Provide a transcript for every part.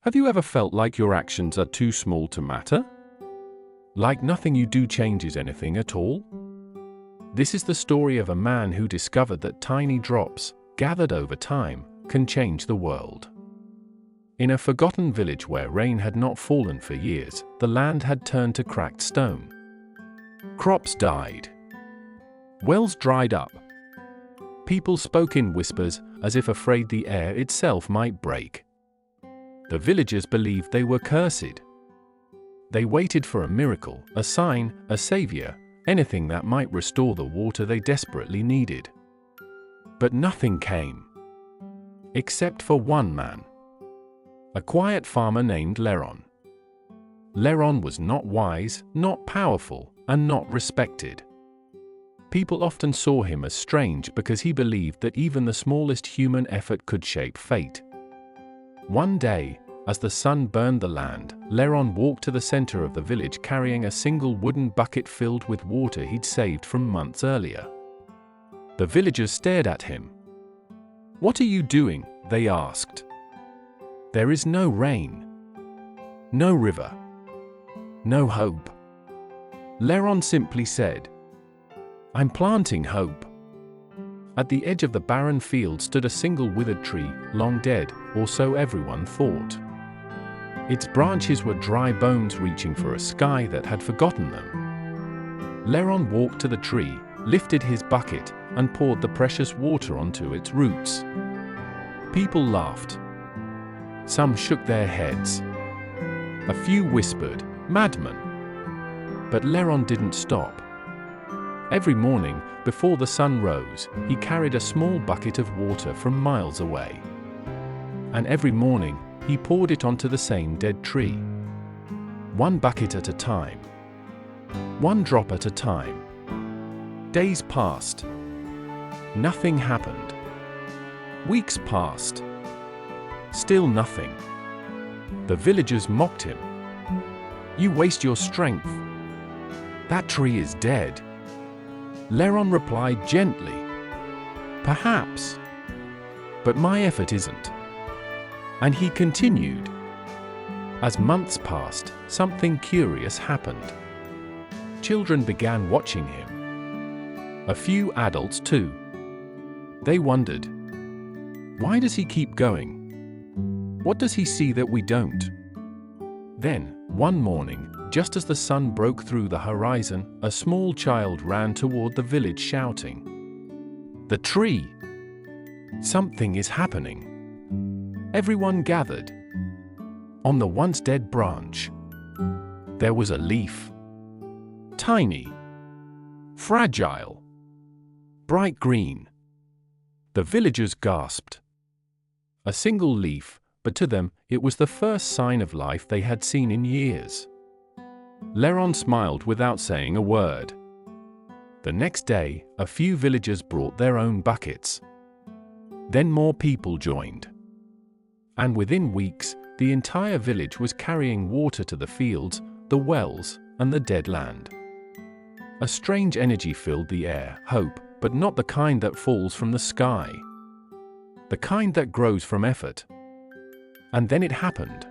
Have you ever felt like your actions are too small to matter? Like nothing you do changes anything at all? This is the story of a man who discovered that tiny drops, gathered over time, can change the world. In a forgotten village where rain had not fallen for years, the land had turned to cracked stone. Crops died. Wells dried up. People spoke in whispers, as if afraid the air itself might break. The villagers believed they were cursed. They waited for a miracle, a sign, a savior, anything that might restore the water they desperately needed. But nothing came. Except for one man. A quiet farmer named Leron. Leron was not wise, not powerful, and not respected. People often saw him as strange because he believed that even the smallest human effort could shape fate. One day, as the sun burned the land, Leron walked to the center of the village carrying a single wooden bucket filled with water he'd saved from months earlier. The villagers stared at him. "What are you doing?" they asked. "There is no rain. No river. No hope." Leron simply said, "I'm planting hope." At the edge of the barren field stood a single withered tree, long dead, or so everyone thought. Its branches were dry bones reaching for a sky that had forgotten them. Leron walked to the tree, lifted his bucket, and poured the precious water onto its roots. People laughed. Some shook their heads. A few whispered, "Madman." But Leron didn't stop. Every morning, before the sun rose, he carried a small bucket of water from miles away. And every morning, he poured it onto the same dead tree. One bucket at a time. One drop at a time. Days passed. Nothing happened. Weeks passed. Still nothing. The villagers mocked him. "You waste your strength. That tree is dead." Leron replied gently, "Perhaps. But my effort isn't." And he continued. As months passed, something curious happened. Children began watching him. A few adults too. They wondered, why does he keep going? What does he see that we don't? Then, one morning, just as the sun broke through the horizon, a small child ran toward the village shouting, "The tree! Something is happening!" Everyone gathered. On the once dead branch, there was a leaf. Tiny. Fragile. Bright green. The villagers gasped. A single leaf, but to them, it was the first sign of life they had seen in years. Leron smiled without saying a word. The next day, a few villagers brought their own buckets. Then more people joined. And within weeks, the entire village was carrying water to the fields, the wells, and the dead land. A strange energy filled the air, hope, but not the kind that falls from the sky. The kind that grows from effort. And then it happened.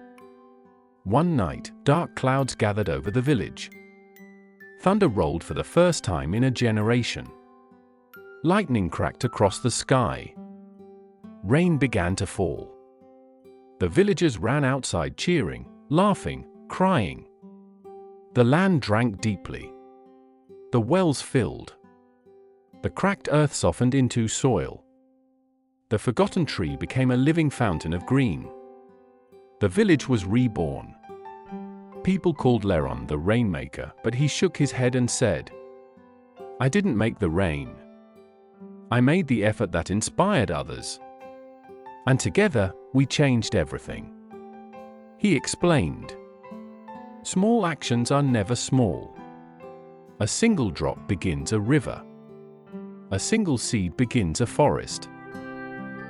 One night, dark clouds gathered over the village. Thunder rolled for the first time in a generation. Lightning cracked across the sky. Rain began to fall. The villagers ran outside cheering, laughing, crying. The land drank deeply. The wells filled. The cracked earth softened into soil. The forgotten tree became a living fountain of green. The village was reborn. People called Leron the Rainmaker, but he shook his head and said, "I didn't make the rain. I made the effort that inspired others. And together, we changed everything." He explained, "Small actions are never small. A single drop begins a river. A single seed begins a forest.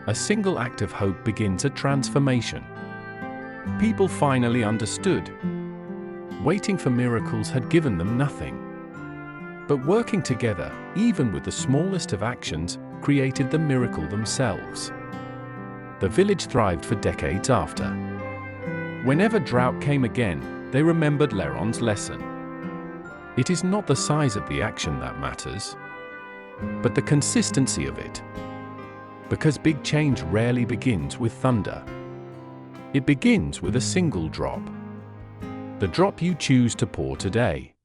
A single act of hope begins a transformation." People finally understood. Waiting for miracles had given them nothing. But working together, even with the smallest of actions, created the miracle themselves. The village thrived for decades after. Whenever drought came again, they remembered Leron's lesson. It is not the size of the action that matters, but the consistency of it. Because big change rarely begins with thunder. It begins with a single drop. The drop you choose to pour today.